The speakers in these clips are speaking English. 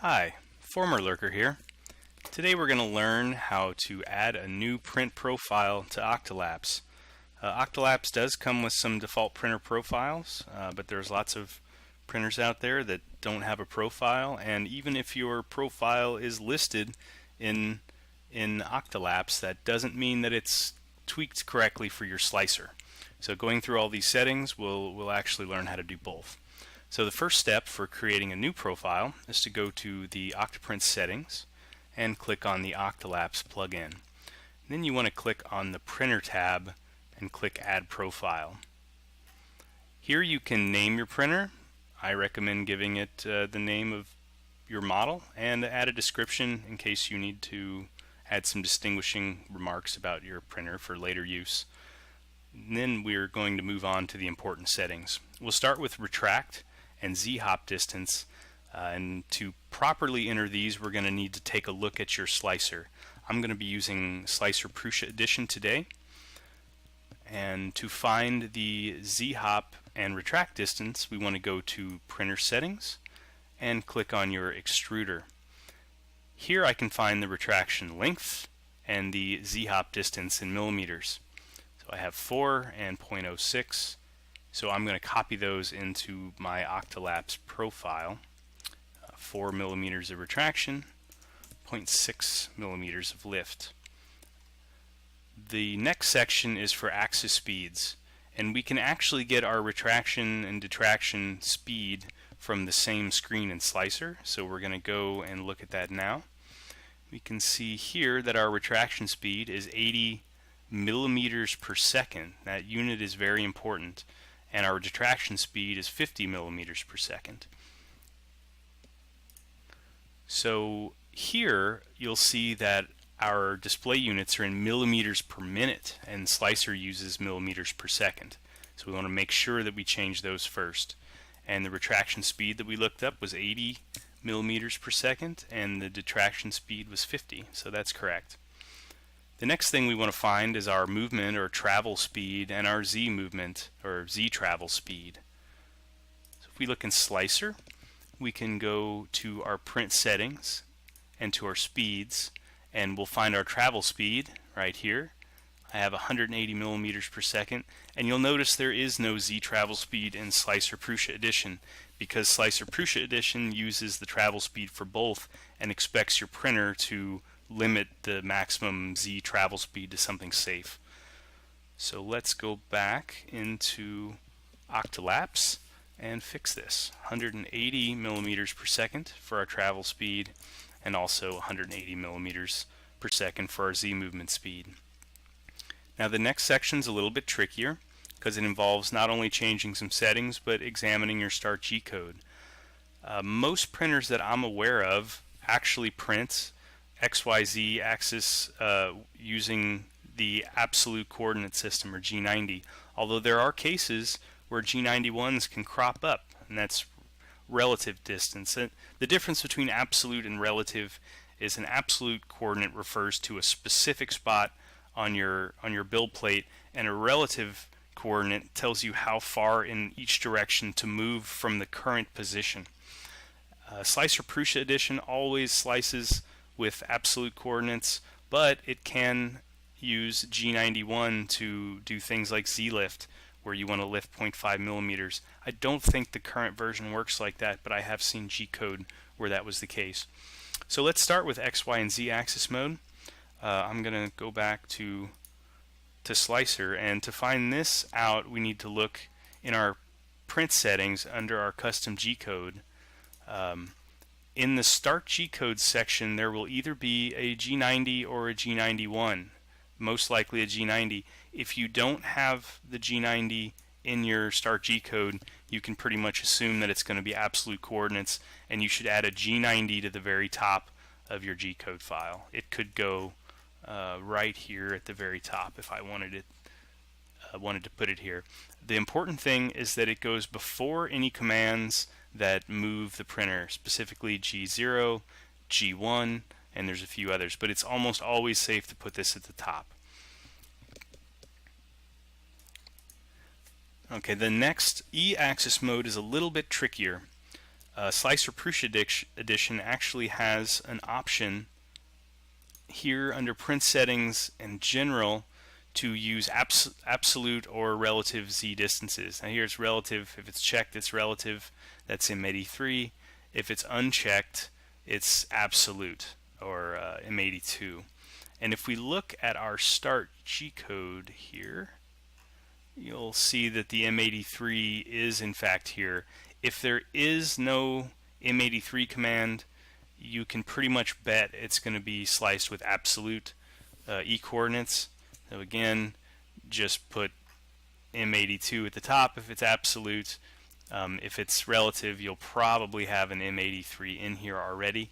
Hi, former lurker here. Today we're going to learn how to add a new print profile to Octolapse. Octolapse does come with some default printer profiles, but there's lots of printers out there that don't have a profile, and even if your profile is listed in Octolapse, that doesn't mean that it's tweaked correctly for your slicer. So going through all these settings, we'll actually learn how to do both. So the first step for creating a new profile is to go to the Octoprint settings and click on the Octolapse plugin. Then you want to click on the Printer tab and click Add Profile. Here you can name your printer. I recommend giving it the name of your model and add a description in case you need to add some distinguishing remarks about your printer for later use. And then we're going to move on to the important settings. We'll start with Retract and Zhop distance, and to properly enter these we're going to need to take a look at your slicer. I'm going to be using Slicer Prusa Edition today, and to find the Zhop and Retract distance we want to go to Printer Settings and click on your Extruder. Here I can find the retraction length and the Zhop distance in millimeters. So I have 4 and 0.06. So I'm going to copy those into my Octolapse profile. 4 millimeters of retraction, 0.6 millimeters of lift. The next section is for axis speeds, and we can actually get our retraction and detraction speed from the same screen in Slicer, so we're going to go and look at that now. We can see here that our retraction speed is 80 millimeters per second. That unit is very important. And our detraction speed is 50 millimeters per second. So here you'll see that our display units are in millimeters per minute, and Slicer uses millimeters per second. So we want to make sure that we change those first. And the retraction speed that we looked up was 80 millimeters per second, and the detraction speed was 50, so that's correct. The next thing we want to find is our movement or travel speed and our Z movement or Z travel speed. So if we look in Slicer, we can go to our print settings and to our speeds, and we'll find our travel speed right here. I have 180 millimeters per second, and you'll notice there is no Z travel speed in Slicer Prusa Edition because Slicer Prusa Edition uses the travel speed for both and expects your printer to limit the maximum Z travel speed to something safe. So let's go back into Octolapse and fix this. 180 millimeters per second for our travel speed, and also 180 millimeters per second for our Z movement speed. Now the next section's a little bit trickier because it involves not only changing some settings but examining your start G code. Most printers that I'm aware of actually print XYZ axis using the absolute coordinate system, or G90, although there are cases where G91s can crop up, and that's relative distance. The difference between absolute and relative is an absolute coordinate refers to a specific spot on your build plate, and a relative coordinate tells you how far in each direction to move from the current position. Slicer Prusa Edition always slices with absolute coordinates, but it can use G91 to do things like Z-lift, where you want to lift 0.5 millimeters. I don't think the current version works like that, but I have seen G-code where that was the case. So let's start with X, Y, and Z axis mode. I'm going to go back to Slicer, and to find this out we need to look in our print settings under our custom G-code. In the Start G-Code section there will either be a G90 or a G91, most likely a G90. If you don't have the G90 in your Start G-Code, you can pretty much assume that it's going to be absolute coordinates, and you should add a G90 to the very top of your G-Code file. It could go right here at the very top if I wanted to put it here. The important thing is that it goes before any commands that move the printer, specifically G0, G1, and there's a few others, but it's almost always safe to put this at the top. Okay, the next E-axis mode is a little bit trickier. Slicer Prusa Edition actually has an option here under Print Settings and General to use absolute or relative Z distances. Now here it's relative. If it's checked, it's relative. That's M83. If it's unchecked, it's absolute, or M82. And if we look at our start G code here, you'll see that the M83 is in fact here. If there is no M83 command, you can pretty much bet it's going to be sliced with absolute E coordinates. So again, just put M82 at the top if it's absolute. If it's relative, you'll probably have an M83 in here already.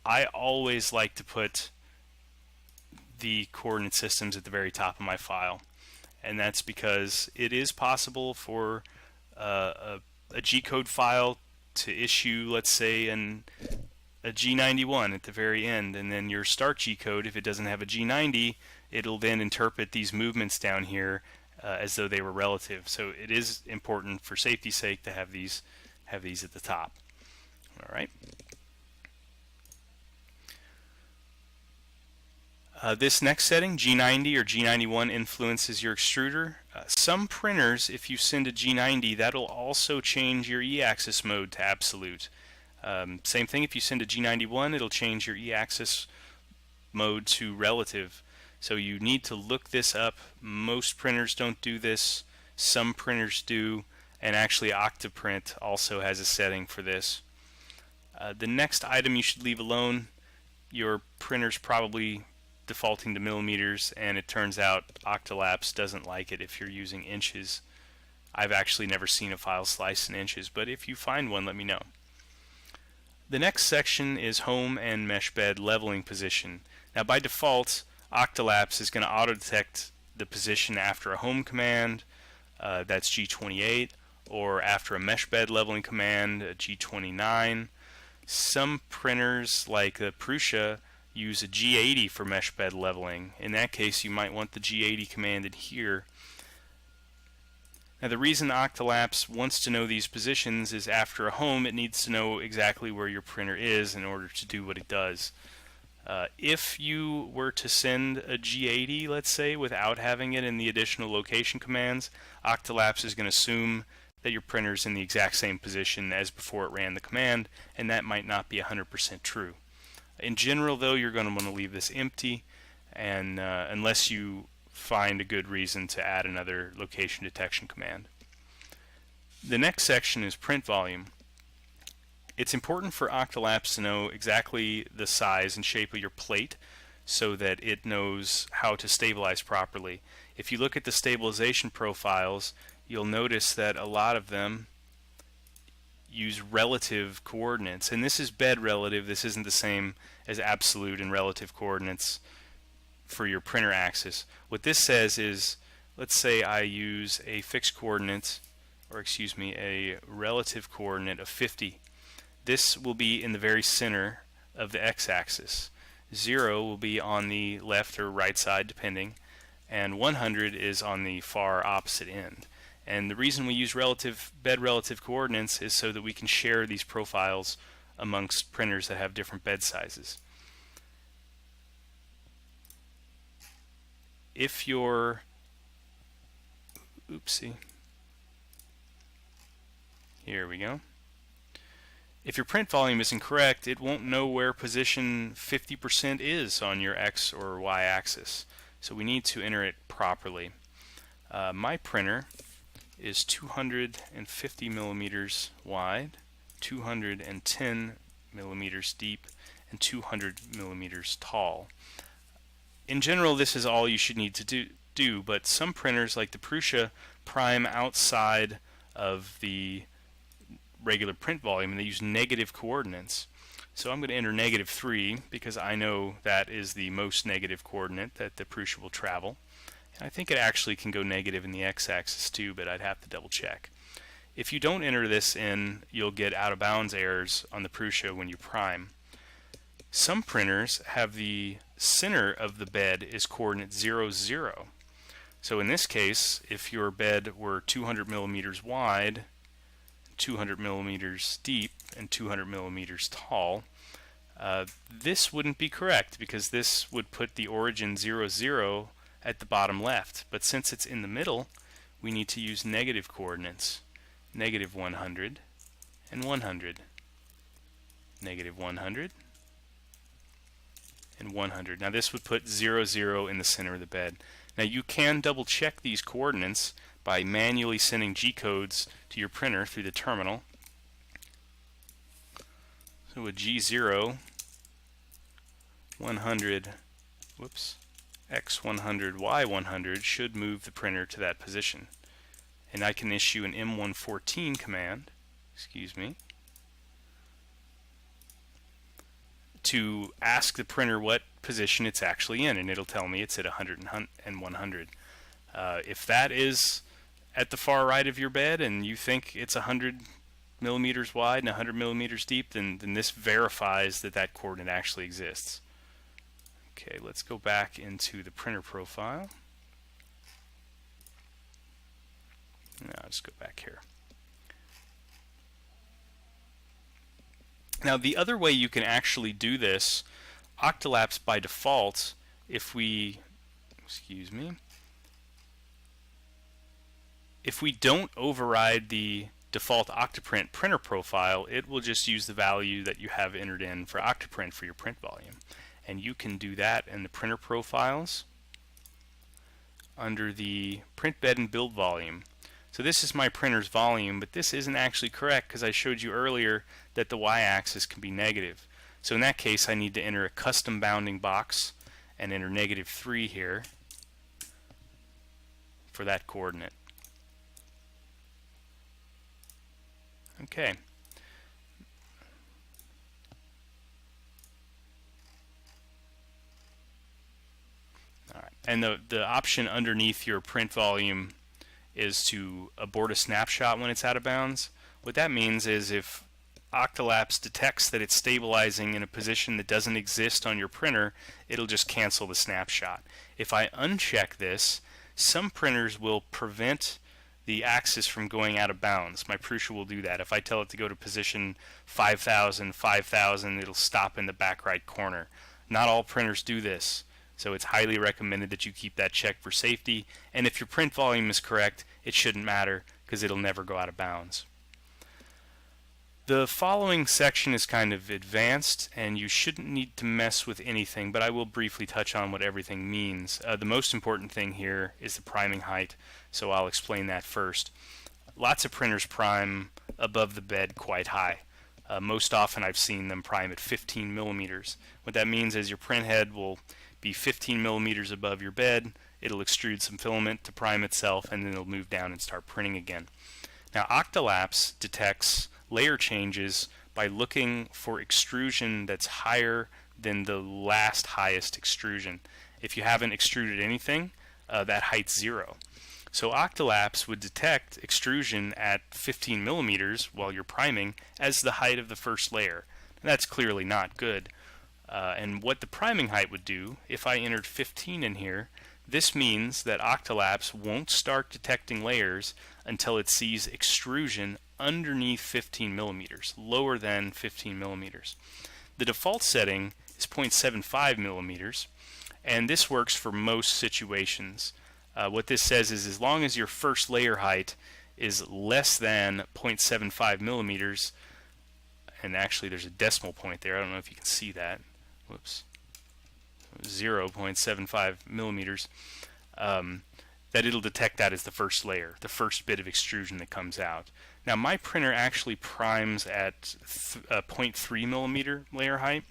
I always like to put the coordinate systems at the very top of my file, and that's because it is possible for a G-code file to issue, let's say, a G91 at the very end, and then your start G-code, if it doesn't have a G90, it'll then interpret these movements down here as though they were relative. So it is important, for safety's sake, to have these at the top. All right. This next setting, G90 or G91, influences your extruder. Some printers, if you send a G90, that'll also change your E-axis mode to absolute. Same thing, if you send a G91, it'll change your E-axis mode to relative. So you need to look this up. Most printers don't do this. Some printers do, and actually Octoprint also has a setting for this. The next item you should leave alone. Your printer's probably defaulting to millimeters, and it turns out Octolapse doesn't like it if you're using inches. I've actually never seen a file sliced in inches, but if you find one, let me know. The next section is home and mesh bed leveling position. Now by default, Octolapse is going to auto-detect the position after a home command, that's G28, or after a mesh bed leveling command, G29. Some printers, like the Prusa, use a G80 for mesh bed leveling. In that case, you might want the G80 command in here. Now the reason Octolapse wants to know these positions is after a home, it needs to know exactly where your printer is in order to do what it does. If you were to send a G80, let's say, without having it in the additional location commands, Octolapse is going to assume that your printer is in the exact same position as before it ran the command, and that might not be 100% true. In general, though, you're going to want to leave this empty, and unless you find a good reason to add another location detection command. The next section is print volume. It's important for Octolapse to know exactly the size and shape of your plate so that it knows how to stabilize properly. If you look at the stabilization profiles, you'll notice that a lot of them use relative coordinates, and this is bed relative. This isn't the same as absolute and relative coordinates for your printer axis. What this says is, let's say I use a fixed coordinate, or excuse me, a relative coordinate of 50. This will be in the very center of the x-axis. 0 will be on the left or right side, depending, and 100 is on the far opposite end. And the reason we use bed relative coordinates is so that we can share these profiles amongst printers that have different bed sizes. If your here we go. If your print volume is incorrect, it won't know where position 50% is on your X or Y axis. So we need to enter it properly. My printer is 250 millimeters wide, 210 millimeters deep, and 200 millimeters tall. In general, this is all you should need to do, but some printers, like the Prusa, prime outside of the regular print volume, and they use negative coordinates. So I'm going to enter -3 because I know that is the most negative coordinate that the Prusa will travel. And I think it actually can go negative in the x-axis too, but I'd have to double check. If you don't enter this in, you'll get out of bounds errors on the Prusa when you prime. Some printers have the center of the bed is coordinate 0, 0. So in this case, if your bed were 200 millimeters wide, 200 millimeters deep and 200 millimeters tall, this wouldn't be correct because this would put the origin 0, 0 at the bottom left. But since it's in the middle, we need to use negative coordinates. Negative 100 and 100. Negative 100 and 100. Now this would put 0, 0 in the center of the bed. Now you can double check these coordinates by manually sending G-codes to your printer through the terminal. So with G0, 100, whoops, X100, Y100 should move the printer to that position. And I can issue an M114 command, to ask the printer what position it's actually in, and it'll tell me it's at 100 and 100. If that is at the far right of your bed and you think it's 100 millimeters wide and 100 millimeters deep, then this verifies that that coordinate actually exists. Okay, let's go back into the printer profile. No, I'll just go back here. Now the other way you can actually do this, Octolapse by default, if we don't override the default Octoprint printer profile, it will just use the value that you have entered in for Octoprint for your print volume. And you can do that in the printer profiles under the print bed and build volume. So this is my printer's volume, but this isn't actually correct because I showed you earlier that the y-axis can be negative. So in that case I need to enter a custom bounding box and enter -3 here for that coordinate. Okay. Alright. And the option underneath your print volume is to abort a snapshot when it's out of bounds. What that means is if Octolapse detects that it's stabilizing in a position that doesn't exist on your printer, it'll just cancel the snapshot. If I uncheck this, some printers will prevent the axis from going out of bounds. My Prusa will do that. If I tell it to go to position 5000, 5000, it'll stop in the back right corner. Not all printers do this, so it's highly recommended that you keep that checked for safety. And if your print volume is correct, it shouldn't matter because it'll never go out of bounds. The following section is kind of advanced and you shouldn't need to mess with anything, but I will briefly touch on what everything means. The most important thing here is the priming height, so I'll explain that first. Lots of printers prime above the bed quite high. Most often I've seen them prime at 15 millimeters. What that means is your print head will be 15 millimeters above your bed, it'll extrude some filament to prime itself, and then it'll move down and start printing again. Now Octolapse detects layer changes by looking for extrusion that's higher than the last highest extrusion. If you haven't extruded anything, that height's 0. So Octolapse would detect extrusion at 15 millimeters while you're priming as the height of the first layer. And that's clearly not good. And what the priming height would do, if I entered 15 in here, this means that Octolapse won't start detecting layers until it sees extrusion underneath 15 millimeters, lower than 15 millimeters. The default setting is 0.75 millimeters, and this works for most situations. What this says is as long as your first layer height is less than 0.75 millimeters, and actually there's a decimal point there, I don't know if you can see that, whoops, 0.75 millimeters, that it'll detect that as the first layer, the first bit of extrusion that comes out. Now my printer actually primes at 0.3 millimeter layer height,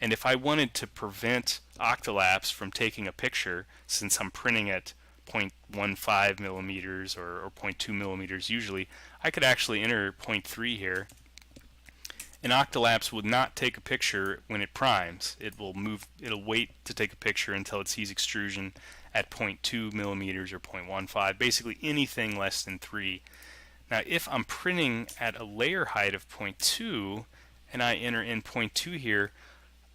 and if I wanted to prevent Octolapse from taking a picture, since I'm printing at 0.15 millimeters or 0.2 millimeters usually, I could actually enter 0.3 here, and Octolapse would not take a picture when it primes. It'll wait to take a picture until it sees extrusion at 0.2 millimeters or 0.15, basically anything less than 3. Now if I'm printing at a layer height of 0.2 and I enter in 0.2 here,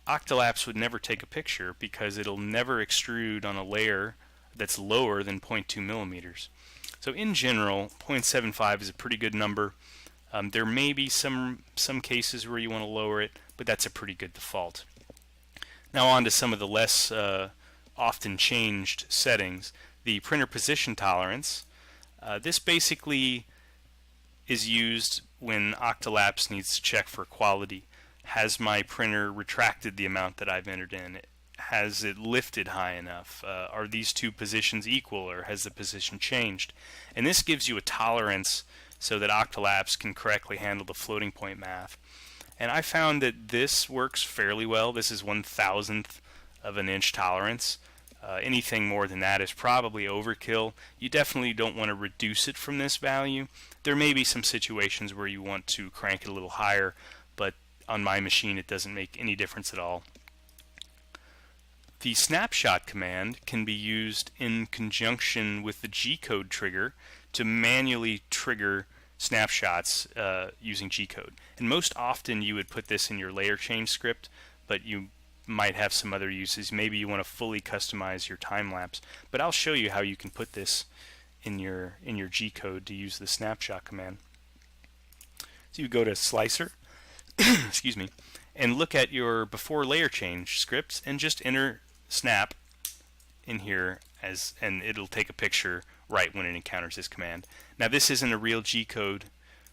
Octolapse would never take a picture because it'll never extrude on a layer that's lower than 0.2 millimeters. So in general, 0.75 is a pretty good number. There may be some cases where you want to lower it, but that's a pretty good default. Now on to some of the less often changed settings. The printer position tolerance. This basically is used when Octolapse needs to check for quality. Has my printer retracted the amount that I've entered in? Has it lifted high enough? Are these two positions equal, or has the position changed? And this gives you a tolerance so that Octolapse can correctly handle the floating point math. And I found that this works fairly well. This is 1/1000th of an inch tolerance. Anything more than that is probably overkill. You definitely don't want to reduce it from this value. There may be some situations where you want to crank it a little higher, but on my machine it doesn't make any difference at all. The snapshot command can be used in conjunction with the G-code trigger to manually trigger snapshots using G-code. And most often you would put this in your layer change script, but you might have some other uses. Maybe you want to fully customize your time lapse, but I'll show you how you can put this in your G-code to use the snapshot command. So you go to Slicer, excuse me, and look at your before layer change scripts and just enter snap in here and it'll take a picture right when it encounters this command. Now this isn't a real G-code,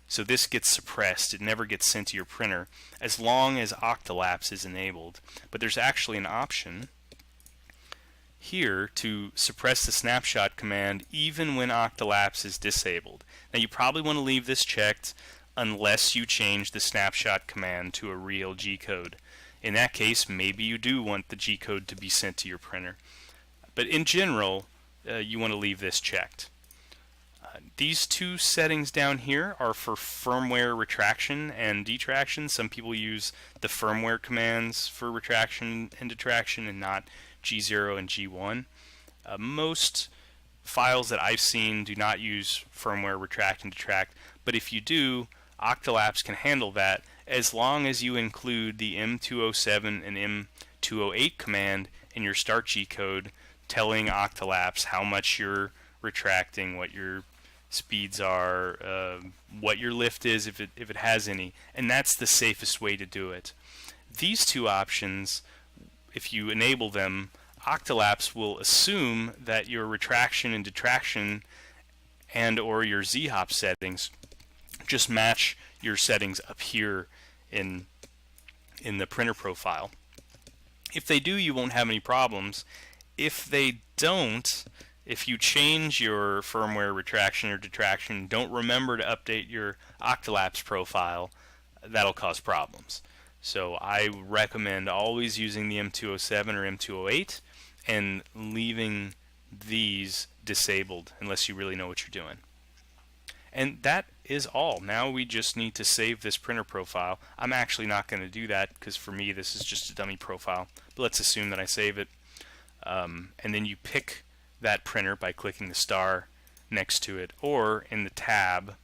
so this gets suppressed. It never gets sent to your printer as long as Octolapse is enabled. But there's actually an option here to suppress the snapshot command even when Octolapse is disabled. Now you probably want to leave this checked unless you change the snapshot command to a real G-code. In that case, maybe you do want the G-code to be sent to your printer. But in general, you want to leave this checked. These two settings down here are for firmware retraction and detraction. Some people use the firmware commands for retraction and detraction and not G0 and G1. Most files that I've seen do not use firmware retract and detract, but if you do, Octolapse can handle that as long as you include the M207 and M208 command in your start G-code telling Octolapse how much you're retracting, what your speeds are, what your lift is if it has any, and that's the safest way to do it. These two options, if you enable them, Octolapse will assume that your retraction and detraction and or your Z-hop settings just match your settings up here in the printer profile. If they do, you won't have any problems. If they don't, if you change your firmware retraction or detraction, don't remember to update your Octolapse profile, that'll cause problems. So I recommend always using the M207 or M208 and leaving these disabled unless you really know what you're doing. And that is all. Now we just need to save this printer profile. I'm actually not going to do that because for me this is just a dummy profile. But let's assume that I save it. And then you pick that printer by clicking the star next to it, or in the tab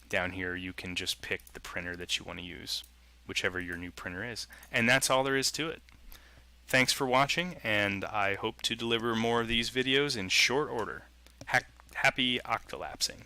down here you can just pick the printer that you want to use, whichever your new printer is. And that's all there is to it. Thanks for watching, and I hope to deliver more of these videos in short order. Happy Octolapsing.